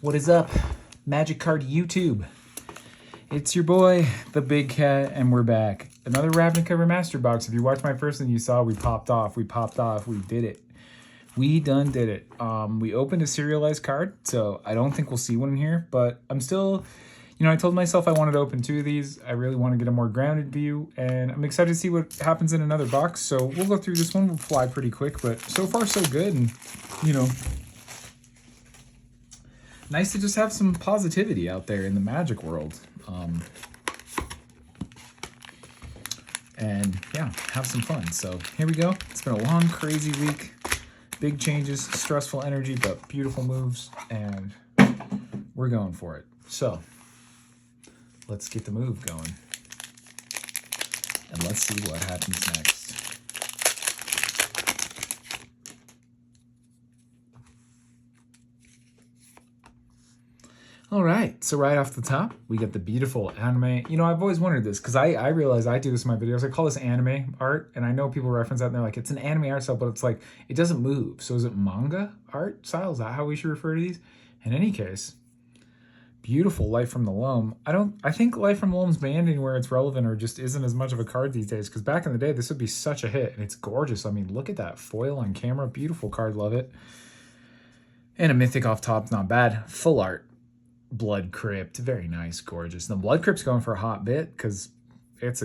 What is up, Magic Card YouTube? It's your boy, the Big Cat, and we're back. Another Ravnica Remastered box. If you watched my first one, you saw we popped off. We did it. We done did it. We opened a serialized card, so I don't think we'll see one in here, but I'm still, I told myself I wanted to open 2 of these. I really want to get a more grounded view, and I'm excited to see what happens in another box. So we'll go through this one. We'll fly pretty quick, but so far so good, and, nice to just have some positivity out there in the Magic world. And yeah, have some fun. So here we go. It's been a long, crazy week. Big changes, stressful energy, but beautiful moves. And we're going for it. So let's get the move going. And let's see what happens next. All right, so right off the top, we get the beautiful anime. I've always wondered this because I realize I do this in my videos. I call this anime art, and I know people reference that and they're like, it's an anime art style, but it's like, it doesn't move. So is it manga art style? Is that how we should refer to these? In any case, beautiful Life from the Loam. I think Life from the Loam's banned anywhere it's relevant or just isn't as much of a card these days because back in the day, this would be such a hit, and it's gorgeous. I mean, look at that foil on camera. Beautiful card, love it. And a mythic off top, not bad. Full art. Blood Crypt, very nice, gorgeous. The Blood Crypt's going for a hot bit because it's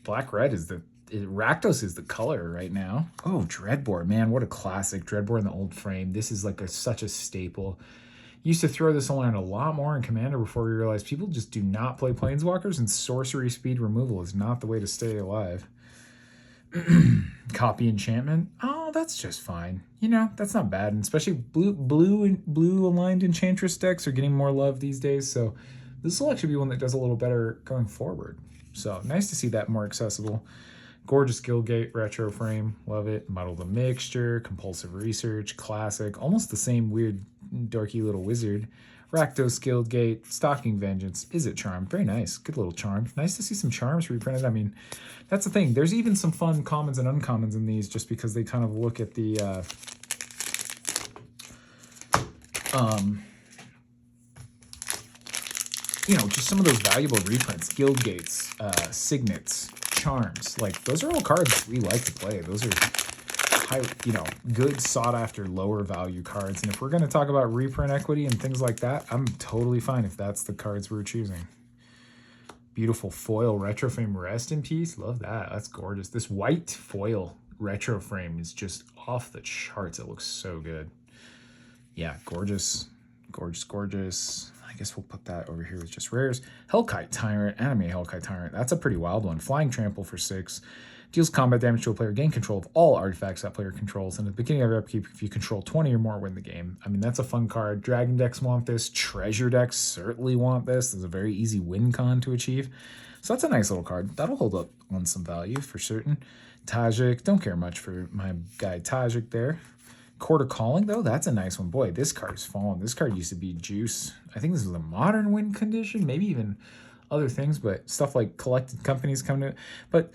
black red is Rakdos is the color right now. Oh, Dreadbore, man, what a classic. Dreadbore in the old frame. This is like such a staple. Used to throw this around a lot more in Commander before we realized people just do not play Planeswalkers, and sorcery speed removal is not the way to stay alive. Copy enchantment. Oh, that's just fine. That's not bad. And especially blue aligned enchantress decks are getting more love these days. So this will actually be one that does a little better going forward. So nice to see that more accessible. Gorgeous Guildgate retro frame. Love it. Muddle the Mixture. Compulsive Research. Classic. Almost the same weird dorky little wizard. Rakdos Guildgate, Stalking Vengeance, Is It Charm? Very nice. Good little charm. Nice to see some charms reprinted. I mean, that's the thing. There's even some fun commons and uncommons in these just because they kind of look at the just some of those valuable reprints, Guildgates, Signets, Charms. Like, those are all cards we like to play. Those are good sought after lower value cards. And if we're going to talk about reprint equity and things like that, I'm totally fine if that's the cards we're choosing. Beautiful foil retro frame, rest in peace. Love that. That's gorgeous. This white foil retro frame is just off the charts. It looks so good. Yeah, gorgeous. Gorgeous, gorgeous. I guess we'll put that over here with just rares. Hellkite Tyrant, anime Hellkite Tyrant. That's a pretty wild one. Flying Trample for 6. Deals combat damage to a player, gain control of all artifacts that player controls, and at the beginning of your upkeep, if you control 20 or more, win the game. I mean, that's a fun card. Dragon decks want this. Treasure decks certainly want this. There's a very easy win con to achieve. So that's a nice little card. That'll hold up on some value for certain. Tajik, don't care much for my guy Tajik there. Court of Calling, though, that's a nice one. Boy, this card's fallen. This card used to be juice. I think this is a modern win condition, maybe even other things, but stuff like collected companies come to it. But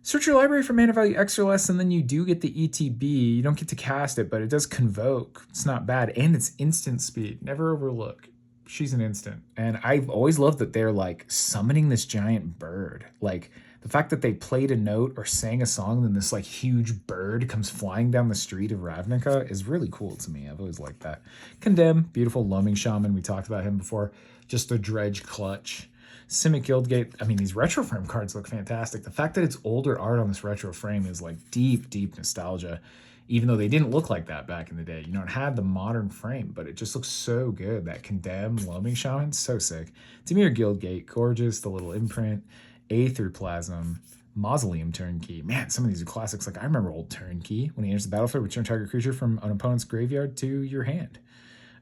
search your library for mana value X or less, and then you do get the ETB. You don't get to cast it, but it does convoke. It's not bad, and it's instant speed. Never overlook. She's an instant. And I've always loved that they're, like, summoning this giant bird. Like, the fact that they played a note or sang a song, and then this, like, huge bird comes flying down the street of Ravnica is really cool to me. I've always liked that. Condemn, beautiful Loaming Shaman. We talked about him before. Just the Dredge Clutch. Simic Guildgate. I mean, these retro frame cards look fantastic. The fact that it's older art on this retro frame is like deep, deep nostalgia, even though they didn't look like that back in the day. It had the modern frame, but it just looks so good. That Condemn Loaming Shaman, so sick. Tamir Guildgate, gorgeous. The little imprint. Aether Plasm. Mausoleum Turnkey. Man, some of these are classics. Like, I remember old Turnkey. When he enters the battlefield, return target creature from an opponent's graveyard to your hand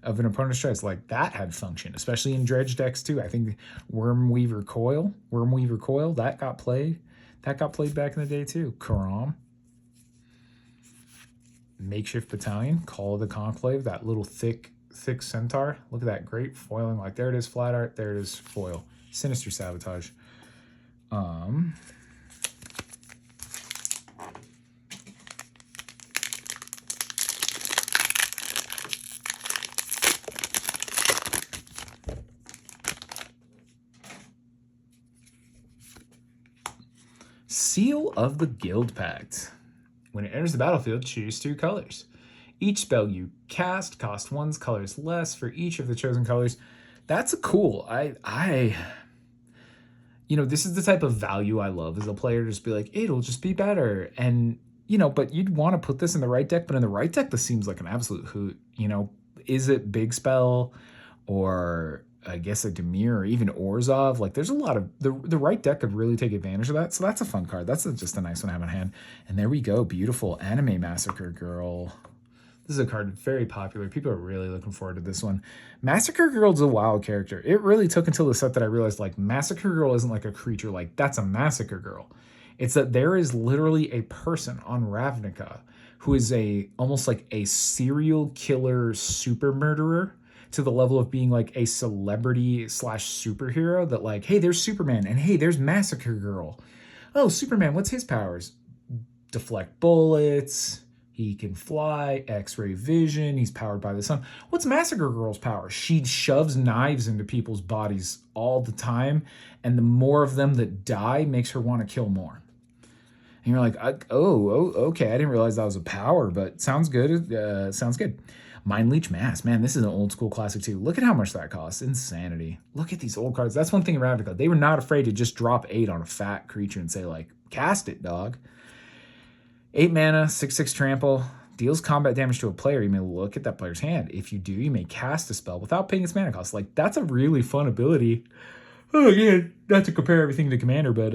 of an opponent's choice. Like, that had function, especially in dredge decks too. I think Wormweaver Coil, that got played. That got played back in the day too. Karam. Makeshift Battalion, Call of the Conclave, that little thick centaur. Look at that, great foiling. Like, there it is, flat art, there it is, foil. Sinister Sabotage. Seal of the Guild Pact. When it enters the battlefield, choose 2 colors. Each spell you cast costs 1 colors less for each of the chosen colors. That's a cool. This is the type of value I love as a player. Just be like, it'll just be better. And, but you'd want to put this in the right deck. But in the right deck, this seems like an absolute hoot. Is it Big Spell or I guess a Demir or even Orzhov? Like, there's a lot of the right deck could really take advantage of that. So that's a fun card. That's just a nice one to have in hand. And there we go. Beautiful Anime Massacre Girl. This is a card very popular. People are really looking forward to this one. Massacre Girl's a wild character. It really took until the set that I realized, like, Massacre Girl isn't like a creature. Like, that's a Massacre Girl. It's that there is literally a person on Ravnica who is almost like a serial killer super murderer to the level of being like a celebrity / superhero that, like, hey, there's Superman, and hey, there's Massacre Girl. Oh, Superman, what's his powers? Deflect bullets. He can fly, X-ray vision. He's powered by the sun. What's Massacre Girl's power? She shoves knives into people's bodies all the time, and the more of them that die makes her want to kill more. And you're like, okay. I didn't realize that was a power, but sounds good. Sounds good. Mind Leech Mask. Man, this is an old school classic too. Look at how much that costs. Insanity. Look at these old cards. That's one thing in Ravnica. They were not afraid to just drop 8 on a fat creature and say, like, cast it, dog. 8 mana, 6/6 trample, deals combat damage to a player. You may look at that player's hand. If you do, you may cast a spell without paying its mana cost. Like, that's a really fun ability. Oh, again, not to compare everything to Commander, but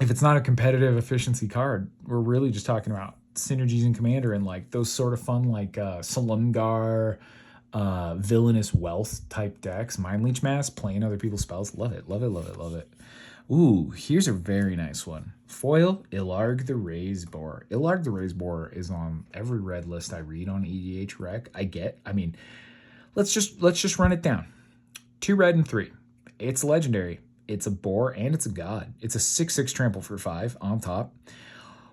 if it's not a competitive efficiency card, we're really just talking about synergies in Commander and, like, those sort of fun, like, Salungar, Villainous Wealth type decks. Mind Leech Mask, playing other people's spells. Love it, love it, love it, love it. Ooh, here's a very nice one. Foil, Ilarg the Razeboar. Ilarg the Razeboar is on every red list I read on EDH Rec. Let's just run it down. 2 red and 3. It's legendary. It's a boar and it's a god. It's a 6/6 trample for 5 on top.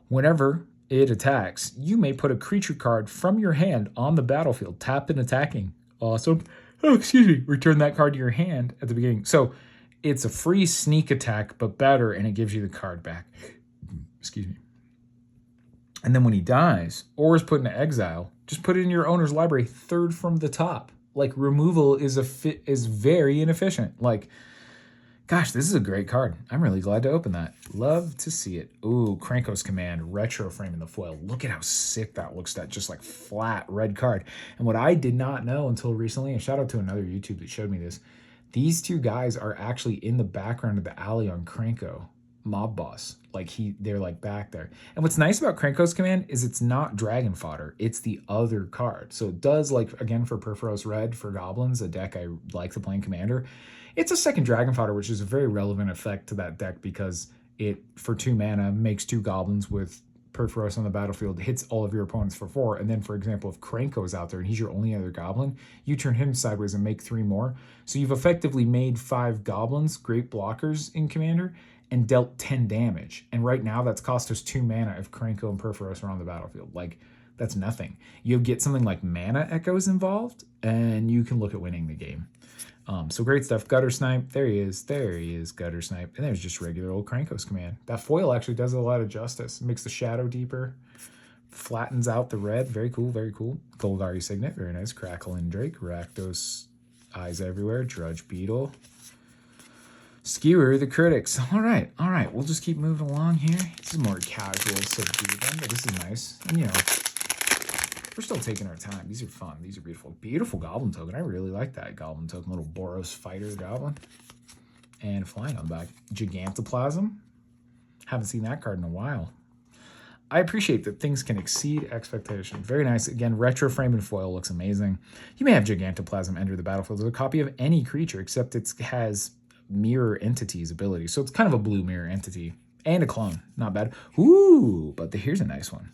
Whenever it attacks, you may put a creature card from your hand on the battlefield, tapped and attacking. Awesome. Oh, excuse me. Return that card to your hand at the beginning. So it's a free sneak attack, but better, and it gives you the card back. Excuse me. And then when he dies, or is put into exile, just put it in your owner's library, 3rd from the top. Like, removal is very inefficient. Like, gosh, this is a great card. I'm really glad to open that. Love to see it. Ooh, Krankos Command, retro frame in the foil. Look at how sick that looks, that just like flat red card. And what I did not know until recently, and shout out to another YouTube that showed me this, these 2 guys are actually in the background of the alley on Kranko, Mob Boss. Like, they're like back there. And what's nice about Krankos Command is it's not dragon fodder. It's the other card. So it does, like, again, for Perforos Red, for Goblins, a deck I like to play in Commander, it's a second dragon fodder, which is a very relevant effect to that deck because it, for 2 mana, makes 2 Goblins with Perforos on the battlefield, hits all of your opponents for 4, and then, for example, if Kranko's out there and he's your only other goblin, you turn him sideways and make 3 more. So you've effectively made 5 goblins, great blockers in Commander, and dealt 10 damage. And right now, that's cost us 2 mana if Kranko and Perforos are on the battlefield. Like, that's nothing. You get something like Mana Echoes involved, and you can look at winning the game. So great stuff. Gutter Snipe. There he is. There he is, Gutter Snipe. And there's just regular old Krankos Command. That foil actually does a lot of justice. Makes the shadow deeper. Flattens out the red. Very cool, very cool. Golgari Signet. Very nice. Crackle and Drake. Rakdos. Eyes Everywhere. Drudge Beetle. Skewer the Critics. All right. We'll just keep moving along here. This is more casual, subdued one, but this is nice. And, we're still taking our time. These are fun. These are beautiful. Beautiful Goblin token. I really like that Goblin token. Little Boros Fighter Goblin. And flying on the back. Gigantoplasm. Haven't seen that card in a while. I appreciate that things can exceed expectation. Very nice. Again, retro frame and foil looks amazing. You may have Gigantoplasm enter the battlefield as a copy of any creature, except it has Mirror Entity's ability. So it's kind of a blue Mirror Entity. And a clone. Not bad. Ooh, but here's a nice one.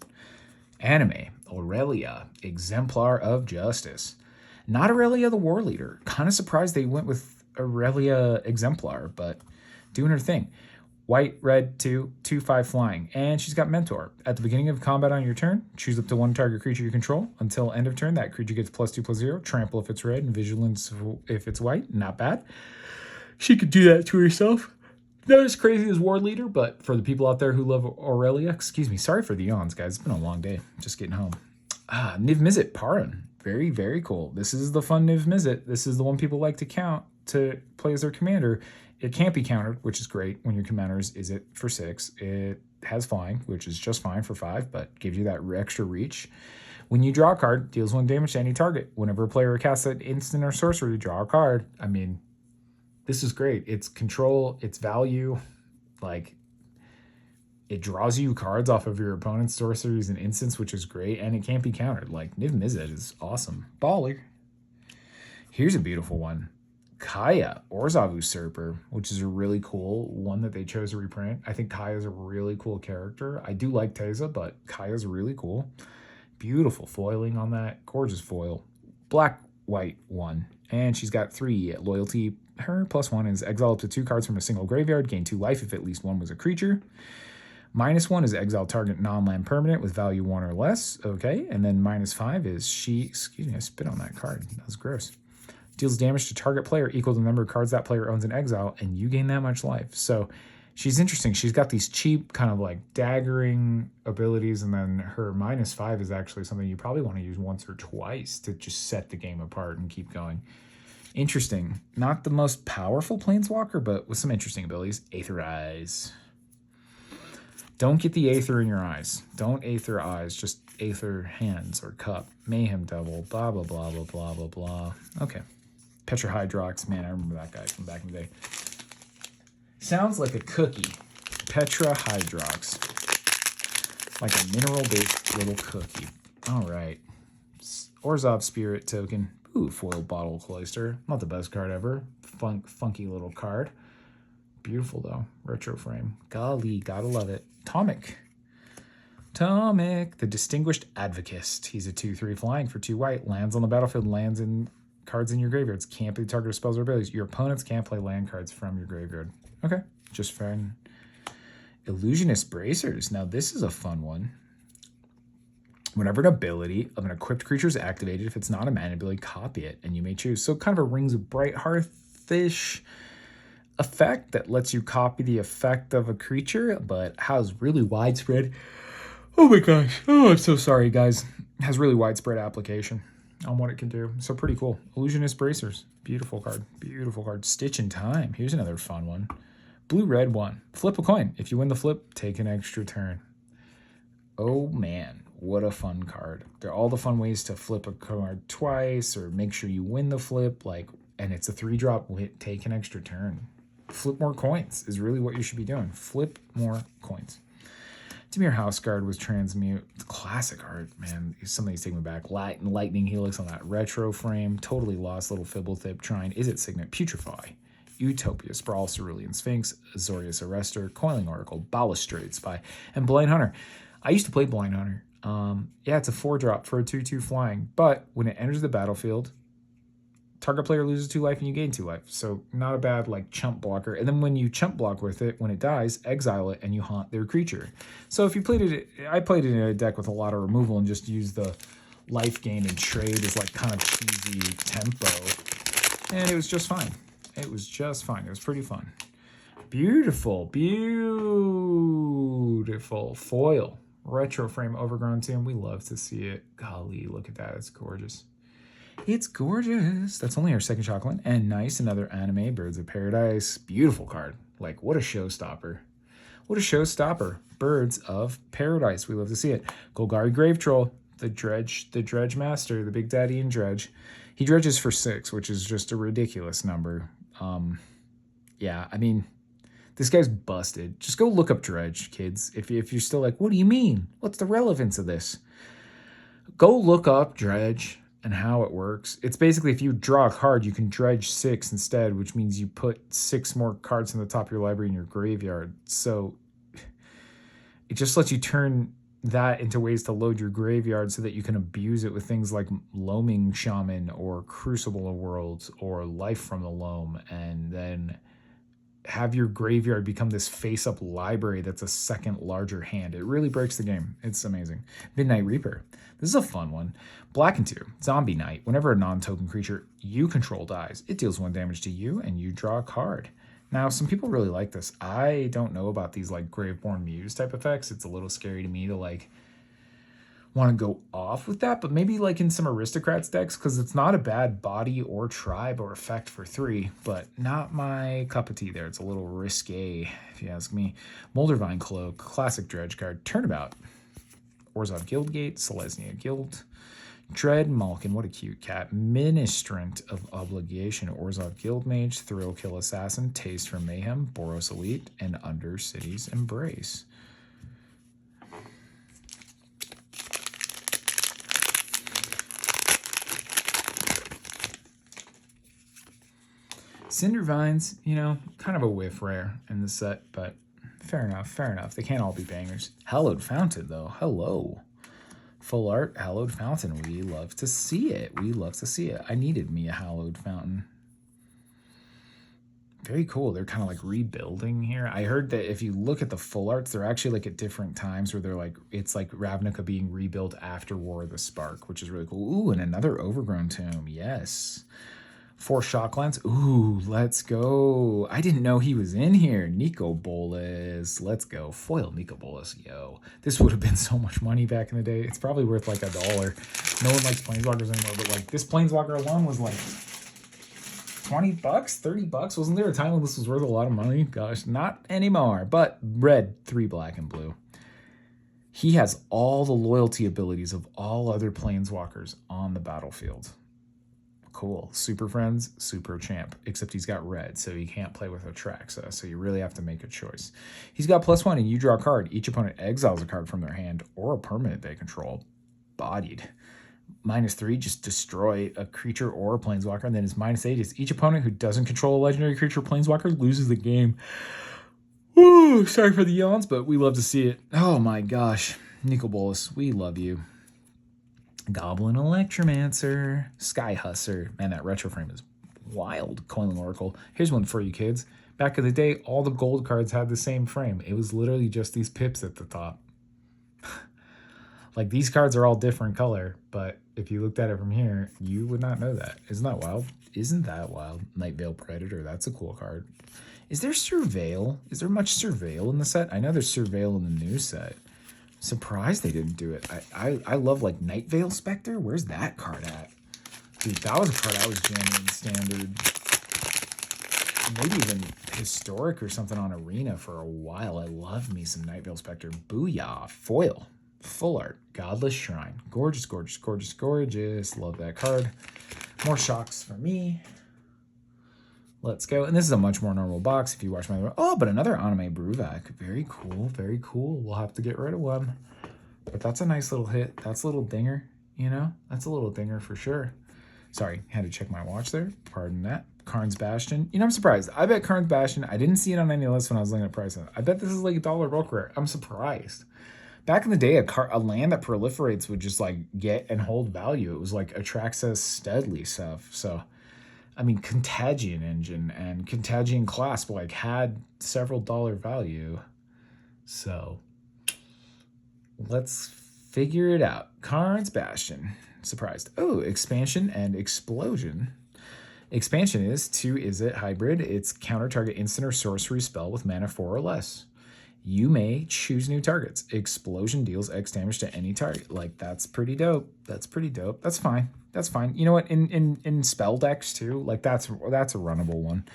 Anime, Aurelia, Exemplar of Justice. Not Aurelia the War Leader. Kind of surprised they went with Aurelia Exemplar, but doing her thing. White, red, 2, 2/5 flying. And she's got Mentor. At the beginning of combat on your turn, choose up to 1 target creature you control. Until end of turn, that creature gets +2/+0. Trample if it's red, and Vigilance if it's white. Not bad. She could do that to herself. Not as crazy as War Leader, but for the people out there who love Aurelia, excuse me, sorry for the yawns, guys. It's been a long day. Just getting home. Niv Mizzet, Paran. Very, very cool. This is the fun Niv Mizzet. This is the one people like to count to play as their commander. It can't be countered, which is great when your commanders is it for 6. It has flying, which is just fine for 5, but gives you that extra reach. When you draw a card, deals 1 damage to any target. Whenever a player casts an instant or sorcery, draw a card. I mean, this is great. It's control, it's value. Like, it draws you cards off of your opponent's sorceries and instants, which is great, and it can't be countered. Like, Niv Mizzet is awesome. Baller. Here's a beautiful one. Kaya, Orzhov Usurper, which is a really cool one that they chose to reprint. I think Kaya's a really cool character. I do like Teza, but Kaya's really cool. Beautiful foiling on that. Gorgeous foil. Black, white, 1. And she's got 3 loyalty. Her +1 is exile up to 2 cards from a single graveyard. Gain 2 life if at least 1 was a creature. -1 is exile target non-land permanent with value 1 or less. Okay. And then -5 is excuse me, I spit on that card. That was gross. Deals damage to target player equal to the number of cards that player owns in exile, and you gain that much life. So she's interesting. She's got these cheap kind of like daggering abilities, and then her -5 is actually something you probably want to use once or twice to just set the game apart and keep going. Interesting. Not the most powerful planeswalker, but with some interesting abilities. Aether Eyes. Don't get the Aether in your eyes. Don't Aether Eyes. Just Aether Hands or Cup. Mayhem Devil. Blah, blah, blah, blah, blah, blah, blah. Okay. Petra-Hydrox. Man, I remember that guy from back in the day. Sounds like a cookie. Petra-Hydrox. Like a mineral-based little cookie. All right. Orzhov Spirit Token. Ooh, foiled Bottle Cloister. Not the best card ever. Funky little card. Beautiful, though. Retro frame. Golly, gotta love it. Tomic, the Distinguished Advocist. He's a 2/3 flying for 2 white. Lands on the battlefield, lands in cards in your graveyards. Can't be the target of spells or abilities. Your opponents can't play land cards from your graveyard. Okay, just fine. Illusionist Bracers. Now, this is a fun one. Whenever an ability of an equipped creature is activated, if it's not a mana ability, copy it, and you may choose. So kind of a Rings of Bright Hearth-ish effect that lets you copy the effect of a creature, but has really widespread. Oh my gosh. Oh, I'm so sorry, guys. Has really widespread application on what it can do. So pretty cool. Illusionist Bracers. Beautiful card. Beautiful card. Stitch in Time. Here's another fun one. Blue-red 1. Flip a coin. If you win the flip, take an extra turn. Oh man, what a fun card. There are all the fun ways to flip a card twice or make sure you win the flip, and it's a 3-drop. Take an extra turn. Flip more coins is really what you should be doing. Flip more coins. Dimir Houseguard was Transmute. Classic art, man. Somebody's taking me back. Lightning Helix on that retro frame. Totally lost. Little Fibblethip. Trying. Is it Signet? Putrefy. Utopia. Sprawl. Cerulean Sphinx. Azorius Arrestor. Coiling Oracle. Balustrade Spy. And Blind Hunter. I used to play Blind Hunter. Yeah, it's a 4-drop for a 2/2 flying. But when it enters the battlefield, target player loses 2 life and you gain 2 life. So not a bad chump blocker. And then when you chump block with it, when it dies, exile it and you haunt their creature. So if you played it, I played it in a deck with a lot of removal and just used the life gain and trade as kind of cheesy tempo. And it was just fine. It was just fine. It was pretty fun. Beautiful, beautiful foil. Retro frame Overgrown Tomb. We love to see it. Golly, look at that. It's gorgeous. It's gorgeous. That's only our second chocolate. And nice, another anime, Birds of Paradise. Beautiful card. What a showstopper. What a showstopper. Birds of Paradise. We love to see it. Golgari Grave Troll, the Dredge Master, the Big Daddy in Dredge. He dredges for 6, which is just a ridiculous number. Yeah, I mean, this guy's busted. Just go look up Dredge, kids. If you're still what do you mean? What's the relevance of this? Go look up Dredge and how it works. It's basically if you draw a card, you can dredge 6 instead, which means you put 6 more cards on the top of your library in your graveyard. So it just lets you turn that into ways to load your graveyard so that you can abuse it with things like Loaming Shaman or Crucible of Worlds or Life from the Loam, and then have your graveyard become this face-up library that's a second larger hand. It really breaks the game. It's amazing. Midnight Reaper. This is a fun one. Black and 2. Zombie Knight. Whenever a non-token creature you control dies, it deals 1 damage to you and you draw a card. Now, some people really like this. I don't know about these like Graveborn Muse type effects. It's a little scary to me to like want to go off with that, but maybe like in some aristocrats decks, because it's not a bad body or tribe or effect for 3, but not my cup of tea there. It's a little risque, if you ask me. Moldervine Cloak, classic dredge card, Turnabout, Orzhov Guildgate, Selesnya Guild, Dread Malkin, what a cute cat, Ministrant of Obligation, Orzhov Guildmage, Thrill Kill Assassin, Taste for Mayhem, Boros Elite, and Undercity's Embrace. Cindervines, you know, kind of a whiff rare in the set, but fair enough, fair enough. They can't all be bangers. Hallowed Fountain, though. Hello. Full art, Hallowed Fountain. We love to see it. We love to see it. I needed me a Hallowed Fountain. Very cool. They're kind of like rebuilding here. I heard that if you look at the full arts, they're actually like at different times where they're like, it's like Ravnica being rebuilt after War of the Spark, which is really cool. Ooh, and another Overgrown Tomb. Yes. 4 Shocklands. Ooh, let's go. I didn't know he was in here. Nico Bolas. Let's go. Foil Nico Bolas. Yo. This would have been so much money back in the day. It's probably worth like $1. No one likes Planeswalkers anymore, but like this Planeswalker alone was like $20, $30. Wasn't there a time when this was worth a lot of money? Gosh, not anymore. But red, 3 black and blue. He has all the loyalty abilities of all other Planeswalkers on the battlefield. Cool. Super Friends, Super Champ. Except he's got red, so he can't play with Atraxa, so you really have to make a choice. He's got +1, and you draw a card. Each opponent exiles a card from their hand or a permanent they control. Bodied. -3, just destroy a creature or a Planeswalker, and then his -8 is each opponent who doesn't control a legendary creature or Planeswalker loses the game. Woo! Sorry for the yawns, but we love to see it. Oh my gosh. Nico Bolas, we love you. Goblin Electromancer, Sky Husser. Man, that retro frame is wild. Coiling Oracle. Here's one for you kids. Back in the day, all the gold cards had the same frame. It was literally just these pips at the top. Like, these cards are all different color, but if you looked at it from here, you would not know that. Isn't that wild? Isn't that wild? Nightveil Predator, that's a cool card. Is there Surveil? Is there much Surveil in the set? I know there's Surveil in the new set. Surprised they didn't do it. I love like Nightveil Spectre. Where's that card at? Dude, that was a card I was jamming in standard. Maybe even historic or something on Arena for a while. I love me some Nightveil Spectre. Booyah. Foil. Full art. Godless Shrine. Gorgeous, gorgeous, gorgeous, gorgeous. Love that card. More shocks for me. Let's go. And this is a much more normal box if you watch my... Oh, but another Anime Bruvac. Very cool. Very cool. We'll have to get rid of one. But that's a nice little hit. That's a little dinger, you know? That's a little dinger for sure. Sorry, had to check my watch there. Pardon that. Karn's Bastion. You know, I'm surprised. I bet Karn's Bastion... I didn't see it on any list when I was looking at prices. I bet this is like $1 bulk rare. I'm surprised. Back in the day, a land that proliferates would just like get and hold value. It was like Atraxa Steadly stuff. So... I mean, Contagion Engine and Contagion Clasp like had several dollar value. So let's figure it out. Karn's Bastion. Surprised. Oh, Expansion and Explosion. Expansion is 2 Izzet hybrid. It's counter target instant or sorcery spell with mana 4 or less. You may choose new targets. Explosion deals X damage to any target. Like, that's pretty dope. That's pretty dope. That's fine. That's fine. You know what? In spell decks too, like that's a runnable one.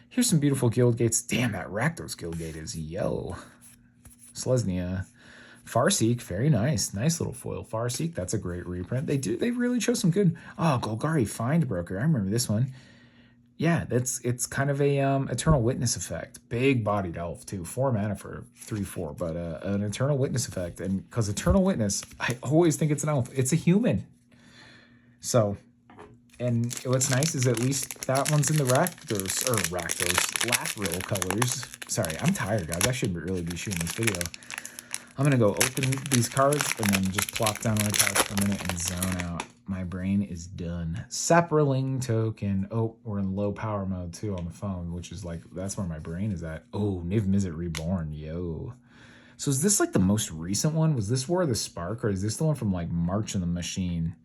Here's some beautiful guild gates. Damn, that Rakdos guild gate is yo. Selesnya. Farseek, very nice. Nice little foil Farseek. That's a great reprint. They really chose some good. Oh, Golgari Find Broker. I remember this one. Yeah, it's kind of a Eternal Witness effect. Big bodied elf too. 4 mana for 3/4, but an Eternal Witness effect. And because Eternal Witness, I always think it's an elf. It's a human. So, and what's nice is at least that one's in the Lathril colors. Sorry, I'm tired, guys. I should really be shooting this video. I'm gonna go open these cards and then just plop down on my couch for a minute and zone out. My brain is done. Saproling token. Oh, we're in low power mode too on the phone, which is like, that's where my brain is at. Oh, Niv Mizzet Reborn, yo. So is this like the most recent one? Was this War of the Spark, or is this the one from like March of the Machine?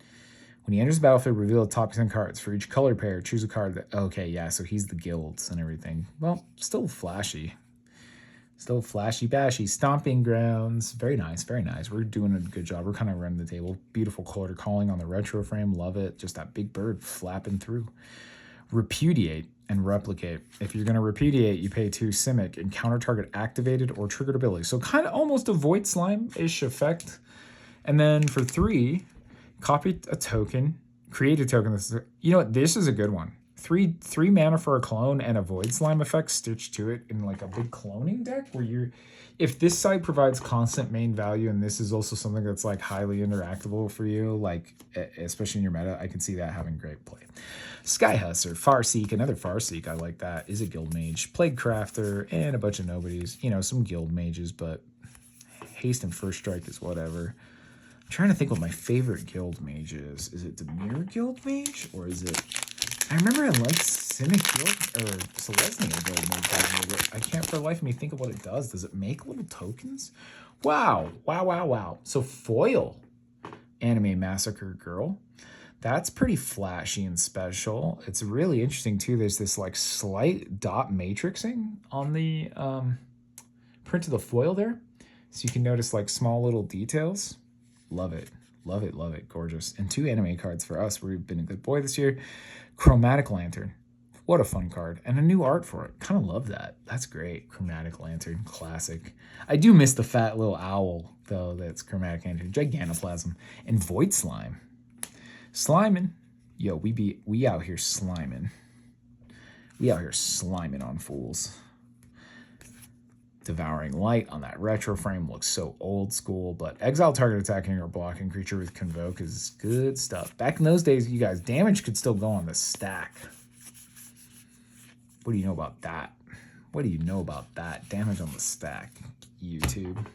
When he enters the battlefield, reveal the top 10 cards. For each color pair, choose a card that... Okay, yeah, so he's the guilds and everything. Well, still flashy. Still flashy bashy. Stomping Grounds. Very nice, very nice. We're doing a good job. We're kind of running the table. Beautiful quarter calling on the retro frame. Love it. Just that big bird flapping through. Repudiate and Replicate. If you're going to repudiate, you pay 2 Simic and counter target activated or triggered ability. So kind of almost a Void Slime-ish effect. And then for 3, copy a token, create a token. You know what? This is a good one. 3 mana for a clone and a Void Slime effect stitched to it in like a big cloning deck where you're... If this side provides constant main value and this is also something that's like highly interactable for you, like especially in your meta, I can see that having great play. Sky Husser, Farseek, another Farseek, I like that, is a guild mage. Plague Crafter, and a bunch of nobodies. You know, some guild mages, but haste and first strike is whatever. I'm trying to think what my favorite guild mage is. Is it Demir Guild Mage? Or is it... I remember I liked Simic Guild, or Selesnya Guild Mage, but I can't for the life of me think of what it does. Does it make little tokens? Wow. Wow, wow, wow. So foil Anime Massacre Girl. That's pretty flashy and special. It's really interesting, too. There's this, like, slight dot matrixing on the print of the foil there. So you can notice, like, small little details. Love it. Love it, love it. Gorgeous. And 2 anime cards for us. We've been a good boy this year. Chromatic Lantern. What a fun card. And a new art for it. Kind of love that. That's great. Chromatic Lantern. Classic. I do miss the fat little owl, though, that's Chromatic Lantern. Gigantoplasm. And Void Slime. Sliming. Yo, we out here sliming. We out here sliming on fools. Devouring Light on that retro frame looks so old school, but exile target attacking or blocking creature with Convoke is good stuff. Back in those days, you guys, damage could still go on the stack. What do you know about that? What do you know about that? Damage on the stack, YouTube.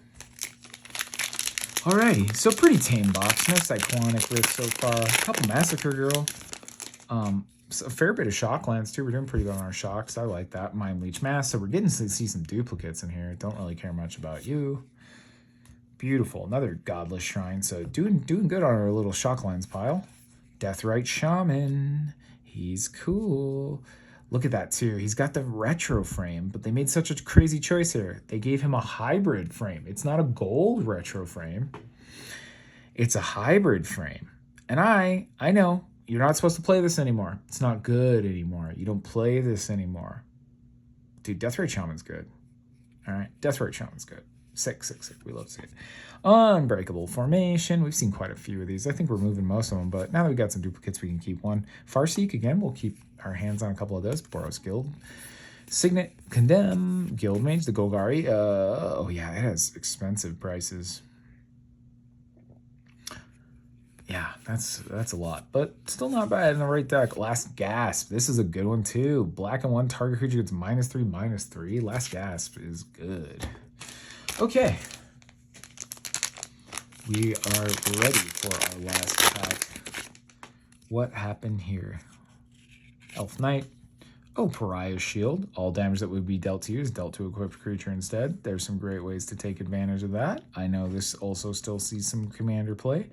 Alrighty, so pretty tame box. No Cyclonic Rift so far. A couple Massacre Girl. So a fair bit of Shocklands too. We're doing pretty good on our Shocks. I like that. Mind Leech Mass. So we're getting to see some duplicates in here. Don't really care much about you. Beautiful. Another Godless Shrine. So doing good on our little Shocklands pile. Deathrite Shaman. He's cool. Look at that too. He's got the retro frame, but they made such a crazy choice here. They gave him a hybrid frame. It's not a gold retro frame. It's a hybrid frame. And I know you're not supposed to play this anymore. It's not good anymore. You don't play this anymore. Dude, Deathrite Shaman's good. All right, Deathrite Shaman's good. Sick. We love to see it. Unbreakable Formation. We've seen quite a few of these. I think we're moving most of them, but now that we've got some duplicates, we can keep one. Farseek, again, we'll keep our hands on a couple of those. Boros Guild. Signet, Condemn, Guild Mage, the Golgari. Oh yeah, it has expensive prices. Yeah, that's a lot, but still not bad in the right deck. Last Gasp. This is a good one too. Black and 1 target creature gets -3/-3. Last Gasp is good. Okay. We are ready for our last pack. What happened here? Elf Knight. Oh, Pariah's Shield. All damage that would be dealt to you is dealt to a equipped creature instead. There's some great ways to take advantage of that. I know this also still sees some commander play.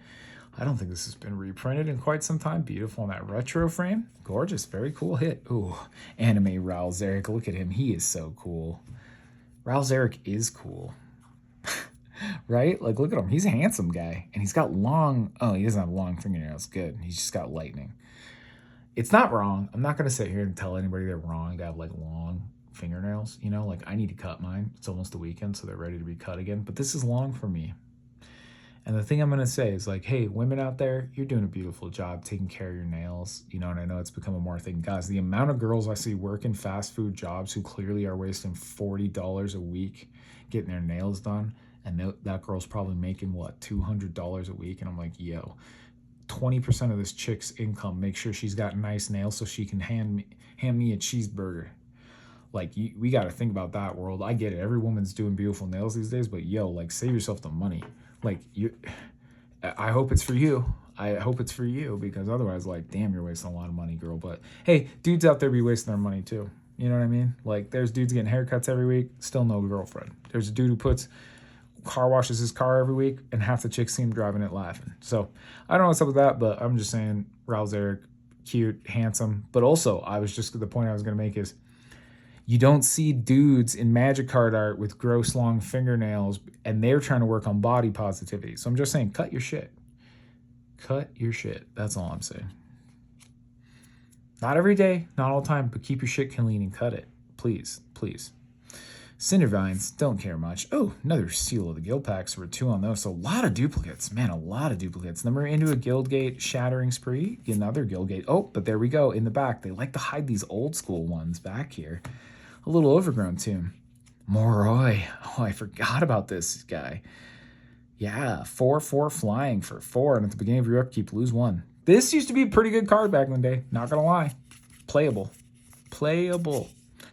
I don't think this has been reprinted in quite some time. Beautiful on that retro frame. Gorgeous. Very cool hit. Ooh, anime Raul Zarek. Look at him. He is so cool. Raul Zarek is cool. Right? Like, look at him. He's a handsome guy. And he's got long... Oh, he doesn't have long fingernails. Good. He's just got lightning. It's not wrong. I'm not going to sit here and tell anybody they're wrong to have, like, long fingernails. You know, like, I need to cut mine. It's almost the weekend, so they're ready to be cut again. But this is long for me. And the thing I'm going to say is, like, hey, women out there, you're doing a beautiful job taking care of your nails. You know, and I know it's become a more thing. Guys, the amount of girls I see working fast food jobs who clearly are wasting $40 a week getting their nails done, and that girl's probably making, what, $200 a week? And I'm like, yo, 20% of this chick's income, make sure she's got nice nails so she can hand me a cheeseburger. Like, we got to think about that world. I get it. Every woman's doing beautiful nails these days, but yo, like, save yourself the money. Like, I hope it's for you. I hope it's for you, because otherwise, like, damn, you're wasting a lot of money, girl. But hey, dudes out there be wasting their money too. You know what I mean? Like, there's dudes getting haircuts every week, still no girlfriend. There's a dude who puts car washes his car every week, and half the chicks see him driving it laughing. So I don't know what's up with that, but I'm just saying, Ravnica, cute, handsome. But also, the point I was going to make is, you don't see dudes in Magic card art with gross long fingernails, and they're trying to work on body positivity. So I'm just saying, cut your shit. Cut your shit. That's all I'm saying. Not every day, not all the time, but keep your shit clean and cut it. Please, please. Cindervines, don't care much. Oh, another Seal of the Guild packs. We're 2 on those. So a lot of duplicates. Man, a lot of duplicates. Then we're into a Guildgate Shattering Spree. Another Guildgate. Oh, but there we go. In the back. They like to hide these old school ones back here. A little overgrown tomb. Moroi. Oh, I forgot about this guy. Yeah, 4/4 flying for 4. And at the beginning of your upkeep, lose 1. This used to be a pretty good card back in the day. Not going to lie. Playable. Playable.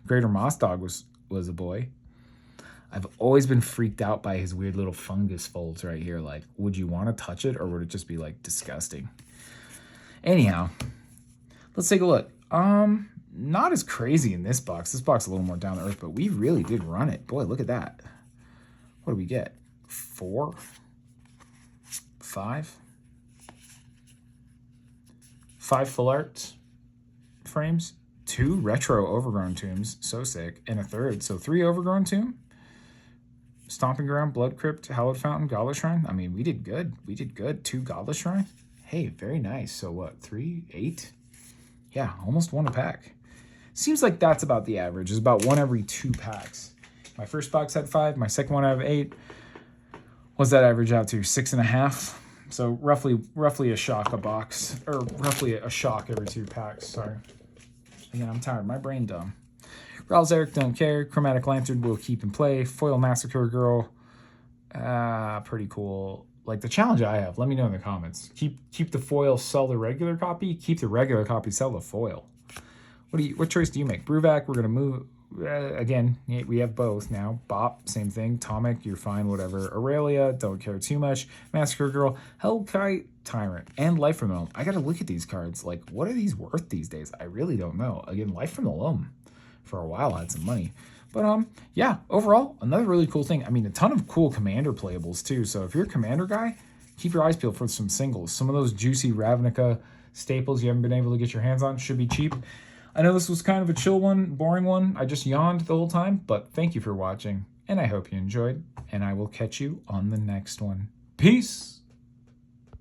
Greater Moss Dog was a boy. I've always been freaked out by his weird little fungus folds right here. Like, would you want to touch it, or would it just be like disgusting? Anyhow, let's take a look. Not as crazy in this box. This box is a little more down to earth, but we really did run it. Boy, look at that. What do we get? 4, 5 full art frames, 2 retro overgrown tombs, so sick, and a third. So 3 overgrown tomb, Stomping Ground, Blood Crypt, Hallowed Fountain, Goblet Shrine. I mean, we did good. We did good. 2 Goblet Shrine. Hey, very nice. So what, 3, 8? Yeah, almost 1 a pack. Seems like that's about the average. It's about 1 every 2 packs. My first box had 5. My second one out of 8. What's that average out to? 6.5. So roughly a shock a box, or roughly a shock every 2 packs. Sorry. Again, I'm tired. My brain dumb. Ravnica, don't care. Chromatic Lantern will keep in play. Foil Massacre Girl. Pretty cool. Like the challenge I have, let me know in the comments. Keep the foil, sell the regular copy. Keep the regular copy, sell the foil. What choice do you make? Bruvac, we're gonna move. Again, we have both now. Bop, same thing. Tomic, you're fine, whatever. Aurelia, don't care too much. Massacre Girl, Hellkite, Tyrant, and Life from the Loam. I gotta look at these cards. Like, what are these worth these days? I really don't know. Again, Life from the Loam, for a while, had some money. But, yeah, overall, another really cool thing. I mean, a ton of cool Commander playables, too. So if you're a Commander guy, keep your eyes peeled for some singles. Some of those juicy Ravnica staples you haven't been able to get your hands on should be cheap. I know this was kind of a chill one, boring one. I just yawned the whole time, but thank you for watching, and I hope you enjoyed, and I will catch you on the next one. Peace!